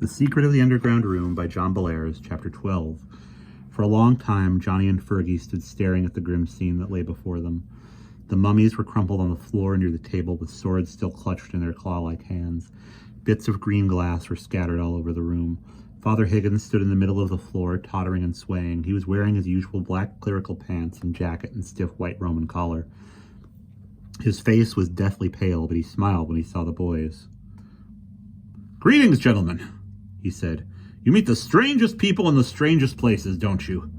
The Secret of the Underground Room by John Bellairs, Chapter 12. For a long time, Johnny and Fergie stood staring at the grim scene that lay before them. The mummies were crumpled on the floor near the table with swords still clutched in their claw-like hands. Bits of green glass were scattered all over the room. Father Higgins stood in the middle of the floor, tottering and swaying. He was wearing his usual black clerical pants and jacket and stiff white Roman collar. His face was deathly pale, but he smiled when he saw the boys. "Greetings, gentlemen," he said. "You meet the strangest people in the strangest places, don't you?"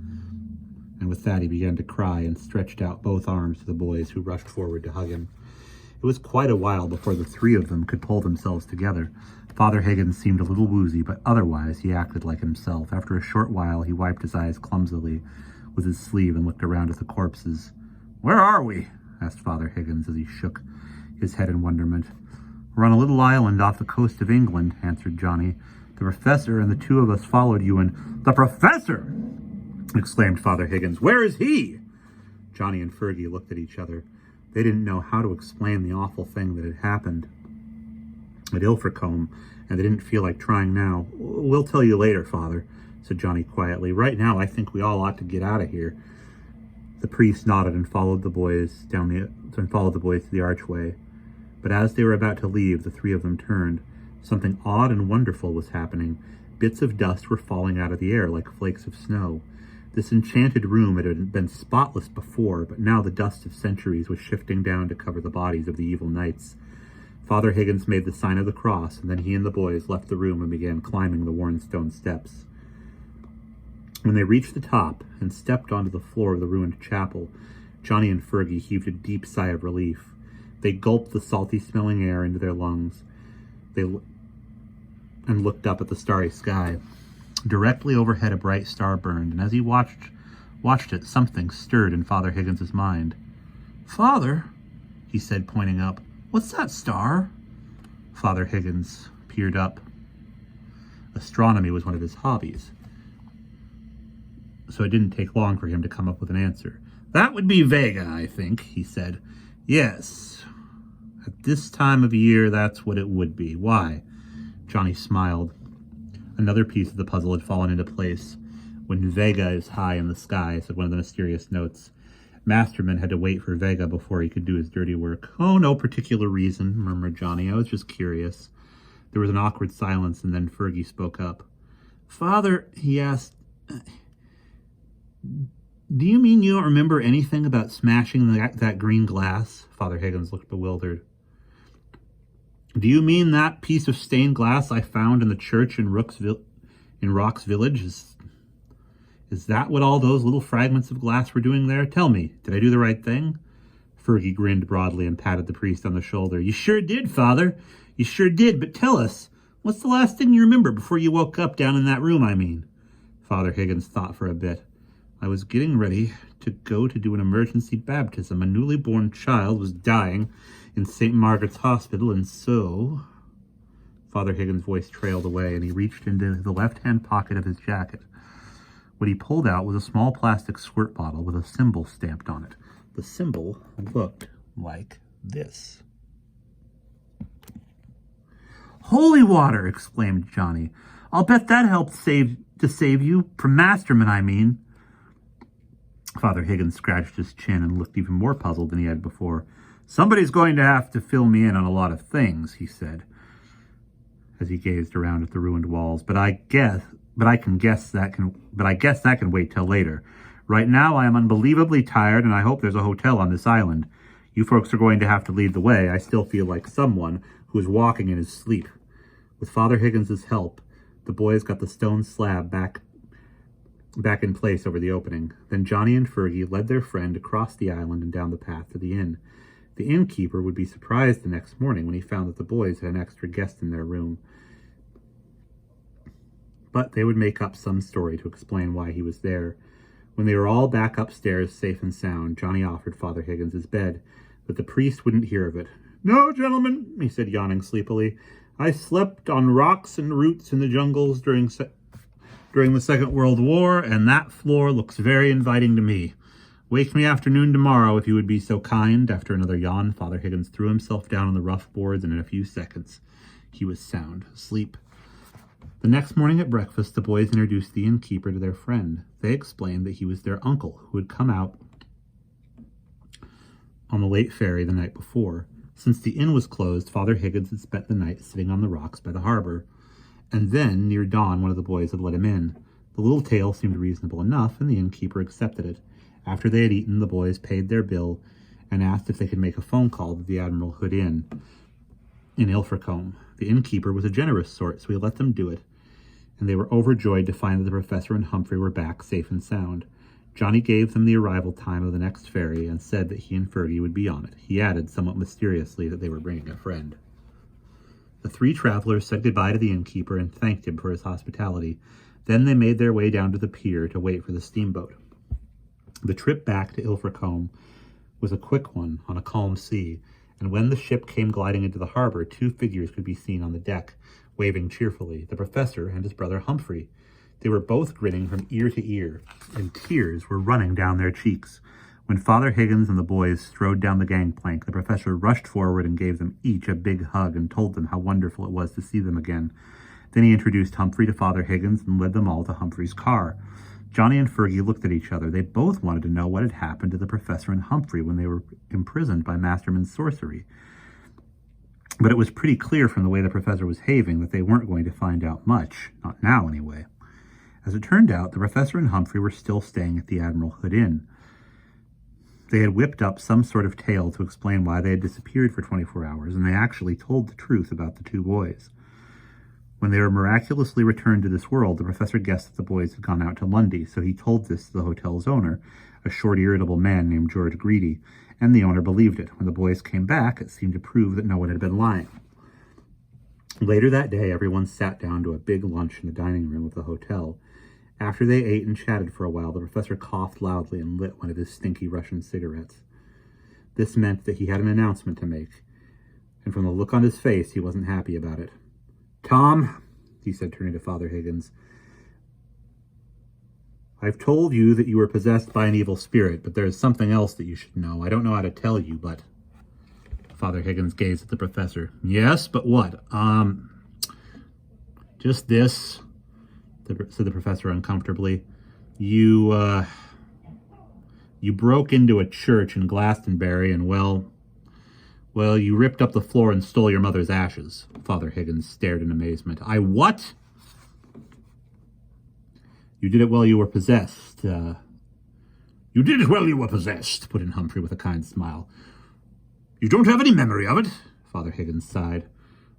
And with that he began to cry and stretched out both arms to the boys, who rushed forward to hug him. It was quite a while before the three of them could pull themselves together. Father Higgins seemed a little woozy, but otherwise he acted like himself. After a short while he wiped his eyes clumsily with his sleeve and looked around at the corpses. "Where are we?" asked Father Higgins as he shook his head in wonderment. "We're on a little island off the coast of England," answered Johnny. "The professor and the two of us followed you and—" "The professor!" exclaimed Father Higgins. "Where is he?" Johnny and Fergie looked at each other. They didn't know how to explain the awful thing that had happened at Ilfracombe, and they didn't feel like trying now. "We'll tell you later, Father," said Johnny quietly. "Right now I think we all ought to get out of here." The priest nodded and followed the boys to the archway. But as they were about to leave, the three of them turned. Something odd and wonderful was happening. Bits of dust were falling out of the air like flakes of snow. This enchanted room had been spotless before, but now the dust of centuries was shifting down to cover the bodies of the evil knights. Father Higgins made the sign of the cross, and then he and the boys left the room and began climbing the worn stone steps. When they reached the top and stepped onto the floor of the ruined chapel, Johnny and Fergie heaved a deep sigh of relief. They gulped the salty-smelling air into their lungs and looked up at the starry sky. Directly overhead a bright star burned, and as he watched it, something stirred in Father Higgins's mind. "Father," he said, pointing up, "what's that star?" Father Higgins peered up. Astronomy was one of his hobbies, so it didn't take long for him to come up with an answer. "That would be Vega, I think," he said. "Yes. At this time of year, that's what it would be. Why?" Johnny smiled. Another piece of the puzzle had fallen into place. "When Vega is high in the sky," said one of the mysterious notes. Masterman had to wait for Vega before he could do his dirty work. "Oh, no particular reason," murmured Johnny. "I was just curious." There was an awkward silence, and then Fergie spoke up. "Father," he asked, "do you mean you don't remember anything about smashing that green glass?" Father Higgins looked bewildered. "Do you mean that piece of stained glass I found in the church in Rock's Village? Is that what all those little fragments of glass were doing there? Tell me, did I do the right thing?" Fergie grinned broadly and patted the priest on the shoulder. "You sure did, Father. You sure did. But tell us, what's the last thing you remember before you woke up down in that room, I mean?" Father Higgins thought for a bit. "I was getting ready to go to do an emergency baptism. A newly born child was dying in St. Margaret's Hospital, and so—" Father Higgins' voice trailed away, and he reached into the left-hand pocket of his jacket. What he pulled out was a small plastic squirt bottle with a symbol stamped on it. The symbol looked like this. "Holy water!" exclaimed Johnny. "I'll bet that helped save you from Masterman, I mean." Father Higgins scratched his chin and looked even more puzzled than he had before. "Somebody's going to have to fill me in on a lot of things," he said, as he gazed around at the ruined walls. I guess that can wait till later. Right now I am unbelievably tired, and I hope there's a hotel on this island. You folks are going to have to lead the way. I still feel like someone who is walking in his sleep." With Father Higgins's help, the boys got the stone slab back in place over the opening. Then Johnny and Fergie led their friend across the island and down the path to the inn. The innkeeper would be surprised the next morning when he found that the boys had an extra guest in their room. But they would make up some story to explain why he was there. When they were all back upstairs, safe and sound, Johnny offered Father Higgins his bed, but the priest wouldn't hear of it. "No, gentlemen," he said, yawning sleepily. "I slept on rocks and roots in the jungles during the Second World War, and that floor looks very inviting to me. Wake me afternoon tomorrow, if you would be so kind." After another yawn, Father Higgins threw himself down on the rough boards, and in a few seconds he was sound asleep. The next morning at breakfast, the boys introduced the innkeeper to their friend. They explained that he was their uncle, who had come out on the late ferry the night before. Since the inn was closed, Father Higgins had spent the night sitting on the rocks by the harbor, and then, near dawn, one of the boys had let him in. The little tale seemed reasonable enough, and the innkeeper accepted it. After they had eaten, the boys paid their bill and asked if they could make a phone call to the Admiral Hood Inn in Ilfracombe. The innkeeper was a generous sort, so he let them do it, and they were overjoyed to find that the professor and Humphrey were back safe and sound. Johnny gave them the arrival time of the next ferry and said that he and Fergie would be on it. He added, somewhat mysteriously, that they were bringing a friend. The three travelers said goodbye to the innkeeper and thanked him for his hospitality. Then they made their way down to the pier to wait for the steamboat. The trip back to Ilfracombe was a quick one on a calm sea, and when the ship came gliding into the harbor, two figures could be seen on the deck, waving cheerfully, the professor and his brother Humphrey. They were both grinning from ear to ear, and tears were running down their cheeks. When Father Higgins and the boys strode down the gangplank, the professor rushed forward and gave them each a big hug and told them how wonderful it was to see them again. Then he introduced Humphrey to Father Higgins and led them all to Humphrey's car. Johnny and Fergie looked at each other. They both wanted to know what had happened to the professor and Humphrey when they were imprisoned by Masterman's sorcery. But it was pretty clear from the way the professor was behaving that they weren't going to find out much, not now anyway. As it turned out, the professor and Humphrey were still staying at the Admiral Hood Inn. They had whipped up some sort of tale to explain why they had disappeared for 24 hours, and they actually told the truth about the two boys. When they were miraculously returned to this world, the professor guessed that the boys had gone out to Lundy, so he told this to the hotel's owner, a short, irritable man named George Greedy, and the owner believed it. When the boys came back, it seemed to prove that no one had been lying. Later that day, everyone sat down to a big lunch in the dining room of the hotel. After they ate and chatted for a while, the professor coughed loudly and lit one of his stinky Russian cigarettes. This meant that he had an announcement to make, and from the look on his face, he wasn't happy about it. "Tom," he said, turning to Father Higgins, "I've told you that you were possessed by an evil spirit, but there's something else that you should know. I don't know how to tell you, but..." Father Higgins gazed at the professor. "Yes, but what?" Just this," said the professor uncomfortably. You broke into a church in Glastonbury and, well, you ripped up the floor and stole your mother's ashes." Father Higgins stared in amazement. "I what?" "You did it while you were possessed. You did it while you were possessed," put in Humphrey with a kind smile. "You don't have any memory of it?" Father Higgins sighed.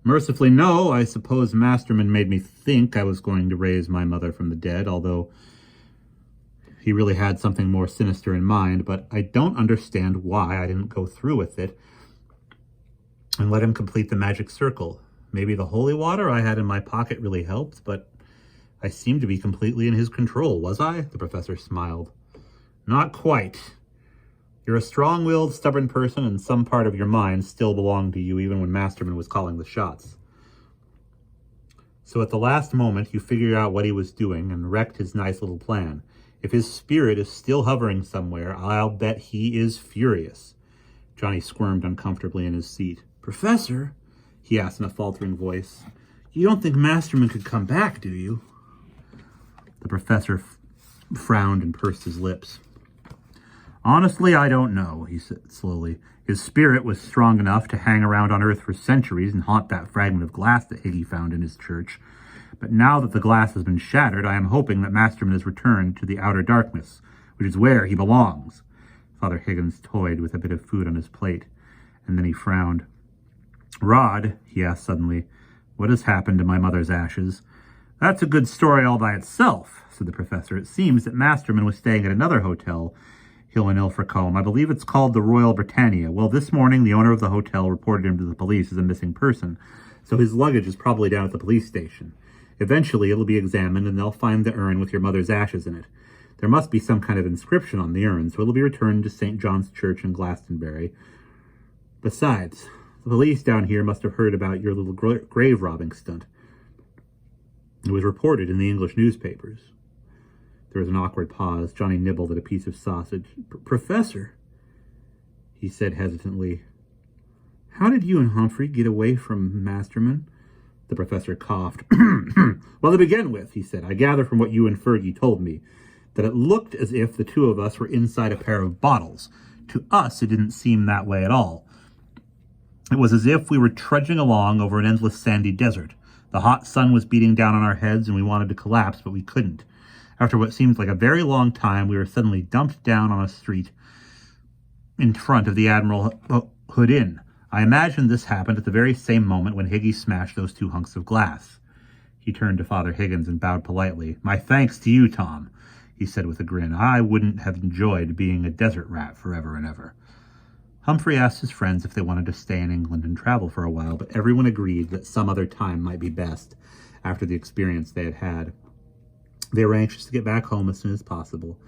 "Mercifully, no. I suppose Masterman made me think I was going to raise my mother from the dead, although he really had something more sinister in mind, but I don't understand why I didn't go through with it and let him complete the magic circle. Maybe the holy water I had in my pocket really helped, but I seemed to be completely in his control, was I?" The professor smiled. "Not quite. You're a strong-willed, stubborn person, and some part of your mind still belonged to you even when Masterman was calling the shots. So at the last moment, you figured out what he was doing and wrecked his nice little plan. If his spirit is still hovering somewhere, I'll bet he is furious." Johnny squirmed uncomfortably in his seat. "Professor," he asked in a faltering voice, "you don't think Masterman could come back, do you?" The professor frowned and pursed his lips. "Honestly, I don't know," he said slowly. "His spirit was strong enough to hang around on Earth for centuries and haunt that fragment of glass that Higgy found in his church. But now that the glass has been shattered, I am hoping that Masterman has returned to the outer darkness, which is where he belongs." Father Higgins toyed with a bit of food on his plate, and then he frowned. "Rod," he asked suddenly, "what has happened to my mother's ashes?" "That's a good story all by itself," said the professor. "It seems that Masterman was staying at another hotel hill in Ilfracombe. I believe it's called the Royal Britannia. Well, this morning, the owner of the hotel reported him to the police as a missing person, so his luggage is probably down at the police station. Eventually, it'll be examined, and they'll find the urn with your mother's ashes in it. There must be some kind of inscription on the urn, so it'll be returned to St. John's Church in Glastonbury. Besides, the police down here must have heard about your little grave robbing stunt. It was reported in the English newspapers." There was an awkward pause. Johnny nibbled at a piece of sausage. "Professor," he said hesitantly, "how did you and Humphrey get away from Masterman? The professor coughed. Well, to begin with, he said, I gather from what you and Fergie told me that it looked as if the two of us were inside a pair of bottles. To us, it didn't seem that way at all. It was as if we were trudging along over an endless sandy desert. The hot sun was beating down on our heads, and we wanted to collapse, but we couldn't. After what seemed like a very long time, we were suddenly dumped down on a street in front of the Admiral Hood Inn. I imagine this happened at the very same moment when Higgy smashed those two hunks of glass. He turned to Father Higgins and bowed politely. My thanks to you, Tom, he said with a grin. I wouldn't have enjoyed being a desert rat forever and ever. Humphrey asked his friends if they wanted to stay in England and travel for a while, but everyone agreed that some other time might be best after the experience they had had. They were anxious to get back home as soon as possible.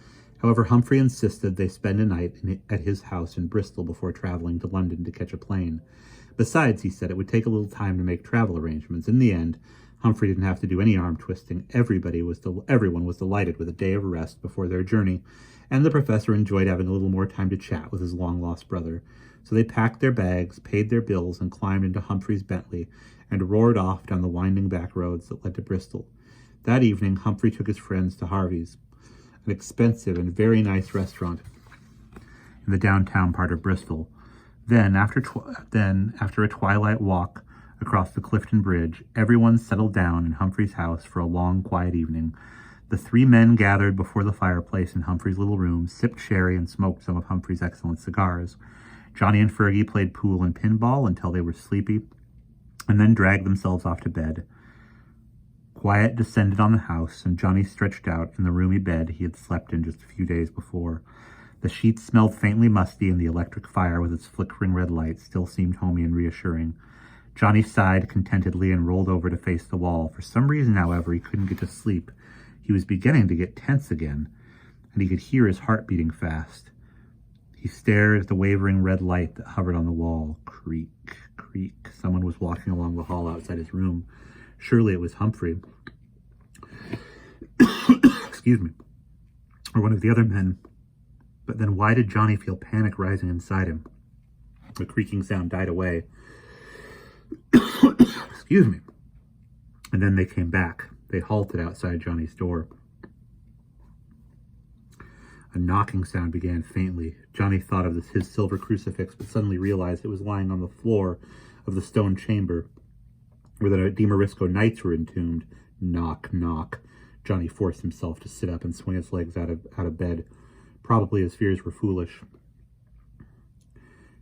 However, Humphrey insisted they spend a night at his house in Bristol before traveling to London to catch a plane. Besides, he said, it would take a little time to make travel arrangements. In the end, Humphrey didn't have to do any arm twisting. Everyone was delighted with a day of rest before their journey, and the professor enjoyed having a little more time to chat with his long-lost brother. So they packed their bags, paid their bills, and climbed into Humphrey's Bentley and roared off down the winding back roads that led to Bristol. That evening, Humphrey took his friends to Harvey's, an expensive and very nice restaurant in the downtown part of Bristol. Then, after a twilight walk across the Clifton Bridge, everyone settled down in Humphrey's house for a long, quiet evening. The three men gathered before the fireplace in Humphrey's little room, sipped sherry, and smoked some of Humphrey's excellent cigars. Johnny and Fergie played pool and pinball until they were sleepy, and then dragged themselves off to bed. Quiet descended on the house, and Johnny stretched out in the roomy bed he had slept in just a few days before. The sheets smelled faintly musty, and the electric fire with its flickering red light still seemed homey and reassuring. Johnny sighed contentedly and rolled over to face the wall. For some reason, however, he couldn't get to sleep. He was beginning to get tense again, and he could hear his heart beating fast. He stared at the wavering red light that hovered on the wall. Creak, creak. Someone was walking along the hall outside his room. Surely it was Humphrey. Excuse me. Or one of the other men. But then why did Johnny feel panic rising inside him? The creaking sound died away. Excuse me. And then they came back. They halted outside Johnny's door. A knocking sound began faintly. Johnny thought of his silver crucifix, but suddenly realized it was lying on the floor of the stone chamber where the DeMarisco Knights were entombed. Knock, knock. Johnny forced himself to sit up and swing his legs out of bed. Probably his fears were foolish.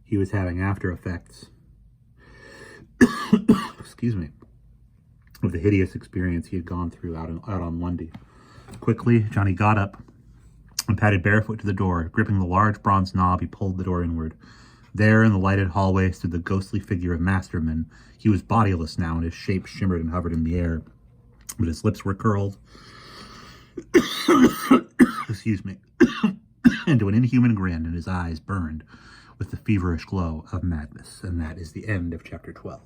He was having after effects. Excuse me. Of the hideous experience he had gone through out on Lundy. Quickly, Johnny got up and padded barefoot to the door. Gripping the large bronze knob, he pulled the door inward. There, in the lighted hallway, stood the ghostly figure of Masterman. He was bodiless now, and his shape shimmered and hovered in the air. But his lips were curled excuse me, into an inhuman grin, and his eyes burned with the feverish glow of madness. And that is the end of chapter 12.